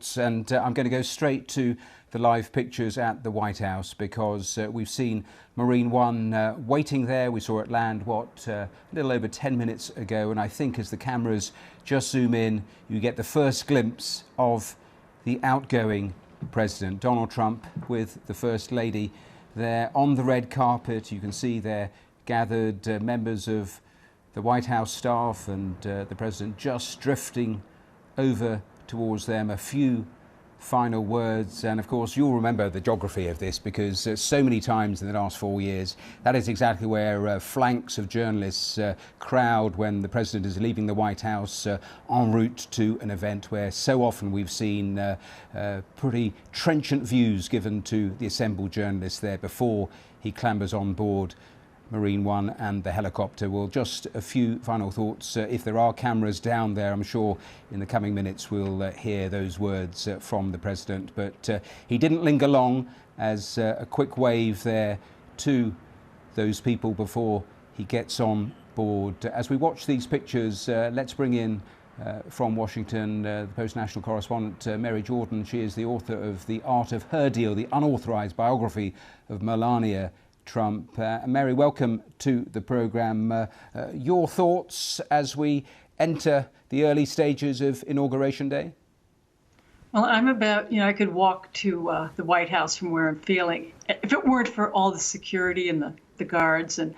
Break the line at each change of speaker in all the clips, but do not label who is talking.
thoughts, and I'm going to go straight to the live pictures at the White House because we've seen Marine One waiting there. We saw it land, a little over 10 minutes ago, and I think as the cameras just zoom in, you get the first glimpse of the outgoing President, Donald Trump, with the First Lady there on the red carpet. You can see there gathered members of the White House staff and the President just drifting over towards them. A few final words, and of course you'll remember the geography of this because so many times in the last 4 years that is exactly where flanks of journalists crowd when the President is leaving the White House en route to an event where so often we've seen pretty trenchant views given to the assembled journalists there before he clambers on board Marine One and the helicopter. Well, just a few final thoughts. If there are cameras down there, I'm sure in the coming minutes we'll hear those words from the President. But he didn't linger long, as a quick wave there to those people before he gets on board. As we watch these pictures, let's bring in from Washington the Post National correspondent Mary Jordan. She is the author of The Art of Her Deal, the unauthorized biography of Melania Trump. Mary, welcome to the programme. Your thoughts as we enter the early stages of Inauguration Day?
Well, I could walk to the White House from where I'm feeling, if it weren't for all the security and the guards. And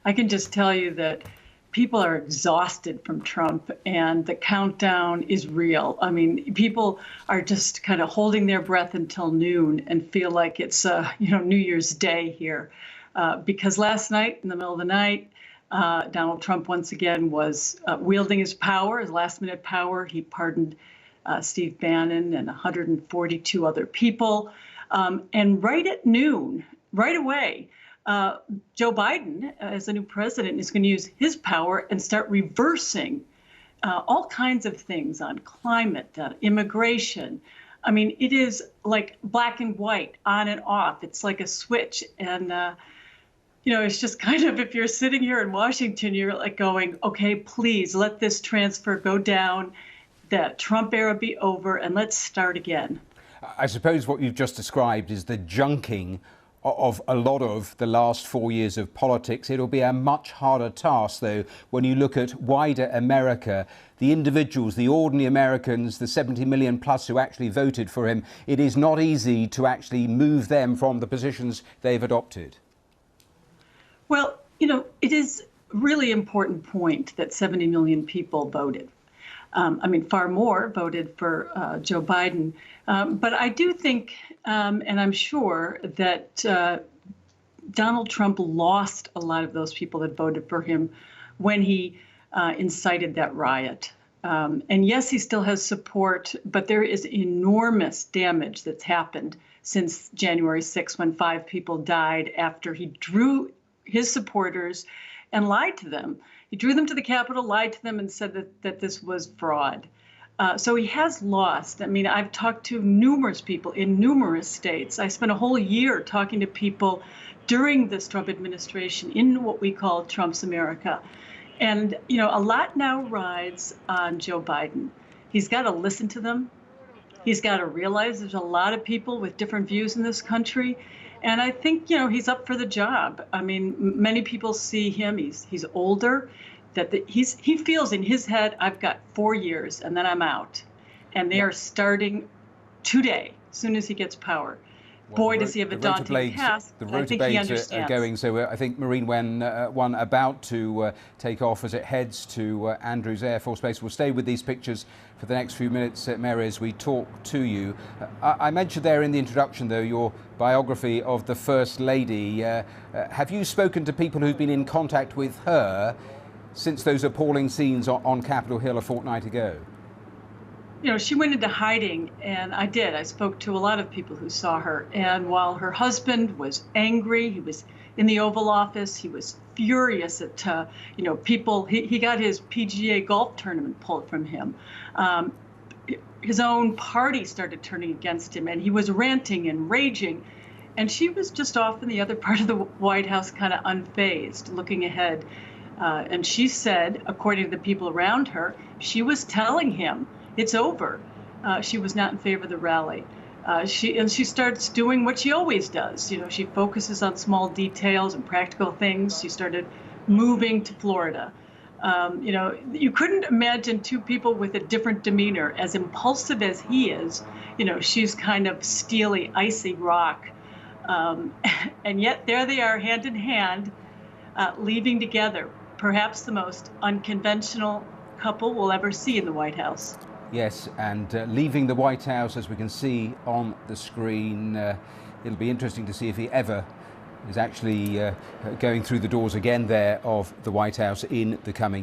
I can just tell you that people are exhausted from Trump and the countdown is real. I mean, people are just kind of holding their breath until noon and feel like it's, New Year's Day here. Because last night, in the middle of the night, Donald Trump once again was wielding his power, his last-minute power. He pardoned Steve Bannon and 142 other people. And right at noon, right away, Joe Biden, as the new president, is going to use his power and start reversing all kinds of things on climate, immigration. I mean, it is like black and white, on and off. It's like a switch. And, it's just kind of, if you're sitting here in Washington, you're like going, okay, please let this transfer go down, the Trump era be over, and let's start again.
I suppose what you've just described is the junking of a lot of the last 4 years of politics. It'll be a much harder task, though, when you look at wider America, the individuals, the ordinary Americans, the 70 million plus who actually voted for him. It is not easy to actually move them from the positions they've adopted.
Well, it is a really important point that 70 million people voted. Far more voted for Joe Biden. But I do think, and I'm sure that Donald Trump lost a lot of those people that voted for him when he incited that riot. And yes, he still has support, but there is enormous damage that's happened since January 6th, when 5 people died after he drew his supporters and lied to them. He drew them to the Capitol, lied to them, and said that this was fraud. So he has lost. I mean, I've talked to numerous people in numerous states. I spent a whole year talking to people during this Trump administration in what we call Trump's America. And, a lot now rides on Joe Biden. He's got to listen to them. He's got to realize there's a lot of people with different views in this country. And I think, he's up for the job. I mean, many people see him, he's older, that he feels in his head, I've got 4 years and then I'm out. And they are starting today, as soon as he gets power. Boy, does he have a daunting task.
The rotor blades are going, so I think Marine One about to take off as it heads to Andrews Air Force Base. We'll stay with these pictures for the next few minutes, Mary, as we talk to you. I mentioned there in the introduction, though, your biography of the First Lady. Have you spoken to people who've been in contact with her since those appalling scenes on Capitol Hill a fortnight ago?
She went into hiding, and I did. I spoke to a lot of people who saw her. And while her husband was angry, he was in the Oval Office, he was furious at, people. He got his PGA golf tournament pulled from him. His own party started turning against him, and he was ranting and raging. And she was just off in the other part of the White House, kind of unfazed, looking ahead. And she said, according to the people around her, she was telling him, it's over. she was not in favor of the rally. She starts doing what she always does. She focuses on small details and practical things. She started moving to Florida. You couldn't imagine two people with a different demeanor. As impulsive as he is, she's kind of steely, icy rock. And yet there they are, hand in hand, leaving together. Perhaps the most unconventional couple we'll ever see in the White House.
Yes, and leaving the White House, as we can see on the screen, it'll be interesting to see if he ever is actually going through the doors again there of the White House in the coming